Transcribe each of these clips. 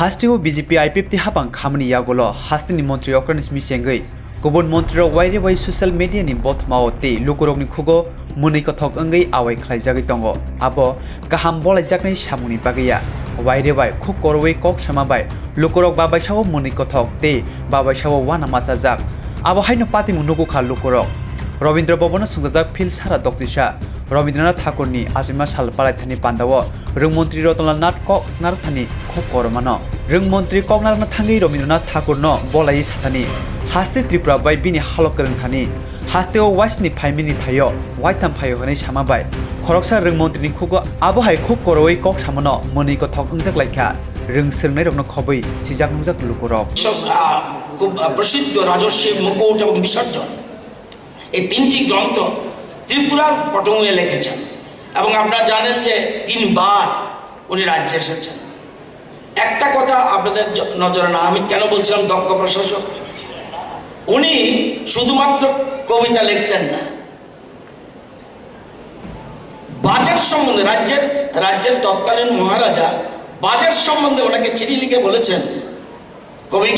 Hastio BJP IPP habang khamni yagolo hastini Montri Ratanlal Nath Kubun Montri Wai social media ni bothmao te lukurok ni khugo muni kothok angai awai khlaijagi tongo abo kaham bolaijaknai samuni bagaya Wai Khuk Korojaokha kok samabai lukurok babai sawo muni kothok te babai sawo wana masajak abo haino pati munuku khal lukurok Rabindra Bobona sungjak phil sara doktisa Rabindra Nath Tagore asima sal Phai Thani pandawo rung Montri Ratanlal Nath Khuk Thani Khuk Koromano rung Montri Khuk thangi Rabindra Nath Tagore no bolai satani haste Tripura bai bini halok kereng thani haste o Wai Sni Phai mini thayo Wai Tham Phai Thani samabai khoroksa rung Montri ni khugo abo hai Khuk Korojaokha kok samono moni ko thok ungjak laika rung sirnai rokno khoboi sijak nujak lukurok খুব প্রসিদ্ধ রাজস্বী মুকুট এবং বিসর্জন এই তিনটি গ্রন্থ ত্রিপুরার পটভূমিতে লিখেছেন এবং আপনারা জানেন যে তিনবার উনি রাজ্যে এসেছেন। একটা কথা আপনাদের নজরে না, আমি কেন বলছিলাম দক্ষ প্রশাসক, উনি শুধুমাত্র কবিতা লিখতেন না, বাজেট সম্বন্ধে রাজ্যের তৎকালীন মহারাজা বাজেট সম্বন্ধে ওনাকে চিঠি লিখে বলেছেন কবি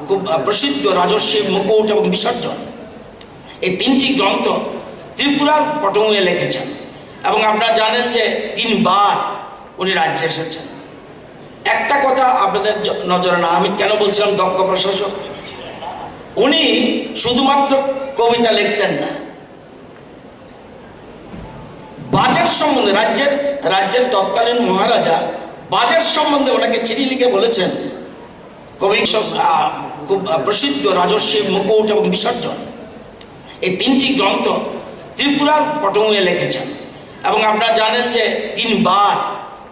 খুব প্রসিদ্ধ রাজস্বী মুকুট এবং বিসর্জন এই তিনটি গ্রন্থ ত্রিপুরার পটভূমিতে লিখেছেন এবং আপনারা জানেন যে তিনবার উনি রাজ্যে এসেছেন। একটা কথা আপনাদের নজরে না, আমি কেন বলছিলাম দক্ষ প্রশাসক, উনি শুধুমাত্র কবিতা লিখতেন না, বাজেট সম্বন্ধে রাজ্যের তৎকালীন মহারাজা বাজেট সম্বন্ধে ওনাকে চিঠি লিখে বলেছেন কবি খুব প্রসিদ্ধ রাজস্বী মুকুট এবং বিসর্জন এই তিনটি গ্রন্থ ত্রিপুরার পটভূমিতে লিখেছেন এবং আপনারা জানেন যে তিনবার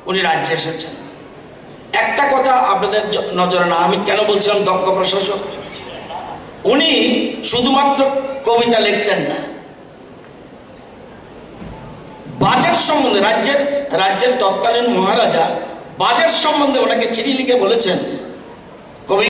উনি রাজ্যে এসেছেন। একটা কথা আপনাদের নজরে না, আমি কেন বলছিলাম দক্ষ প্রশাসক, উনি শুধুমাত্র কবিতা লিখতেন না, বাজেট সম্বন্ধে রাজ্যের তৎকালীন মহারাজা বাজেট সম্বন্ধে ওনাকে চিঠি লিখে বলেছেন